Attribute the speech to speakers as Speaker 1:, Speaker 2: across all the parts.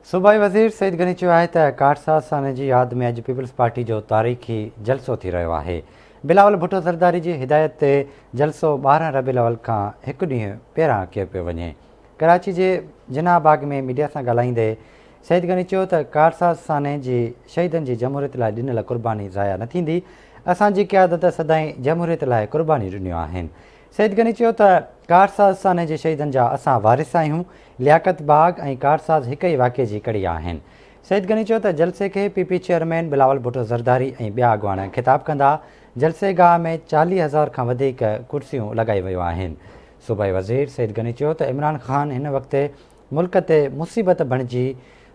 Speaker 1: सूबाई वज़ीर सईद गनी चयो आहे त कारसाज़ साने जी यादि में अॼु पीपल्स पार्टी जो तारीख़ी जलसो थी रहियो आहे। बिलावल भुट्टो ज़रदारी जी हिदायत ते जलसो 12 रबीउल अव्वल खां हिकु ॾींहुं पहिरां कयो पियो वञे। कराची जे जिन्ना बाग में मीडिया सां ॻाल्हाईंदे सईद गनी चयो त कारसाज़ साने जी शहीदनि जी जमहूरियत लाइ ॾिनल कुर्बानी ज़ाया न थींदी। असांजी क़यादत सदाईं जमहूरियत लाइ कुर्बानी ॾिनियूं आहिनि। सईद गनी चयो त कारसाज़ साने जे शहीदनि जा असां वारिस आहियूं। लियाकत बाग ऐं कारसाज़ हिक ई वाक़े जी कड़ी आहिनि। सईद गनी चयो त जलसे खे पीपी चेयरमैन बिलावल भुट्टो ज़रदारी ऐं ॿिया अॻुवान ख़िताब कंदा। जलसेगाह में 40,000 खां वधीक कुर्सियूं लॻाई वियूं आहिनि। सूबाई वज़ीर सईद गनी चयो त इमरान ख़ान हिन वक़्तु मुल्क ते मुसीबत बणिजी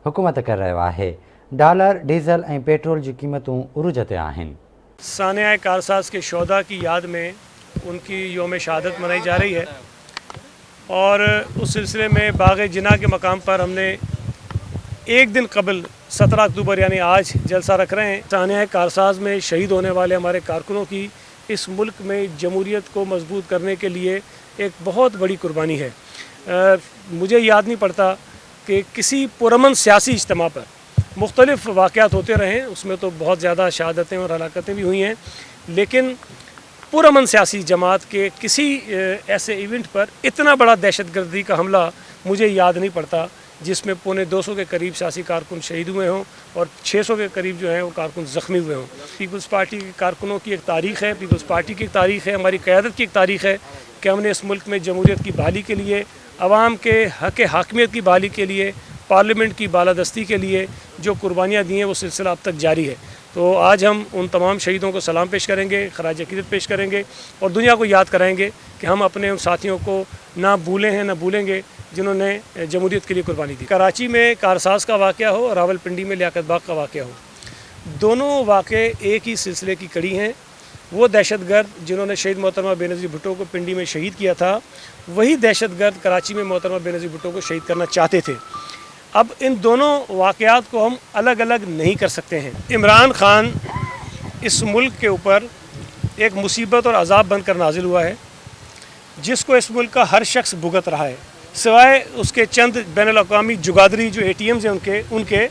Speaker 1: हुकूमत करे रहियो आहे। डॉलर, डीज़ल ऐं पेट्रोल जी क़ीमतूं उरूज ते आहिनि।
Speaker 2: सानिया कारसाज़ के शोधा की याद में उनकी योम शहादत मनाई जा रही है और उस सिलसिले में बाग़ जिन्ना के मकाम पर हमने एक दिन कबल 17 अक्टूबर यानी आज जलसा रख रहे हैं। सानिया कारसाज़ में शहीद होने वाले हमारे कारकुनों की इस मुल्क में जमहूरियत को मजबूत करने के लिए एक बहुत बड़ी कुर्बानी है। मुझे याद नहीं पड़ता कि किसी पुरअमन सियासी इज्तिमा पर मुख्तलिफ वाक़यात होते रहे, उसमें तो बहुत ज़्यादा शहादतें और हलाकतें भी हुई हैं, लेकिन पुरअमन सियासी जमात के किसी ऐसे इवेंट पर इतना बड़ा दहशतगर्दी का हमला मुझे याद नहीं पड़ता जिसमें 250 के करीब सियासी कारकुन शहीद हुए हों और 600 के करीब जो हैं वो कारकुन ज़ख्मी हुए हों। पीपल्स पार्टी के कारकुनों की एक तारीख़ है, पीपल्स पार्टी की एक तारीख़ है, हमारी क़यादत की एक तारीख़ है कि हमने इस मुल्क में जमहूरियत की बहाली के लिए, आवाम के हक़ हाकिमियत की बहाली के लिए, पार्लियामेंट की बालादस्ती के लिए जो कुर्बानियाँ दी हैं वो सिलसिला अब तक जारी है। तो आज हम उन तमाम शहीदों को सलाम पेश करेंगे, खराज अक़ीदत पेश करेंगे और दुनिया को याद कराएंगे कि हम अपने उन साथियों को ना भूले हैं ना भूलेंगे जिन्होंने जमहूरियत के लिए कुर्बानी दी। कराची में कारसाज़ का वाक़या हो और रावलपिंडी में लियाकत बाग का वाक़या हो, दोनों वाक़े एक ही सिलसिले की कड़ी हैं। वो दहशतगर्द जिन्होंने शहीद मोहतरमा बेनज़ीर भुट्टो को पिंडी में शहीद किया था, वही दहशतगर्द कराची में मोहतरमा बेनज़ीर भुट्टो को शहीद करना चाहते थे। अब इन दोनों वाक़यात को हम अलग अलग नहीं कर सकते हैं। इमरान ख़ान इस मुल्क के ऊपर एक मुसीबत और अज़ाब बनकर नाजिल हुआ है जिसको इस मुल्क का हर शख्स भुगत रहा है, सिवाय उसके चंद बैनुल-अक़वामी जुगादरी जो ATMs हैं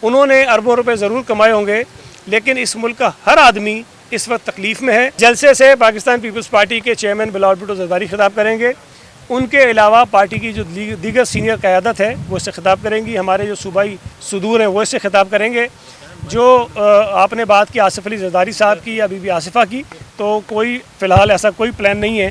Speaker 2: उन्होंने अरबों रुपए ज़रूर कमाए होंगे, लेकिन इस मुल्क का हर आदमी इस वक्त तकलीफ़ में है। जलसे से पाकिस्तान पीपल्स पार्टी के चेयरमैन बिलावल भुट्टो ज़रदारी खिताब करेंगे, उनके अलावा पार्टी की जो दीगर सीनियर क़यादत है वो इससे खिताब करेंगी, हमारे जो सूबाई सुदूर हैं वो इससे खिताब करेंगे। जो आपने बात की आसिफ अली ज़रदारी साहब की या बीबी आसिफा की, तो कोई फ़िलहाल ऐसा कोई प्लान नहीं है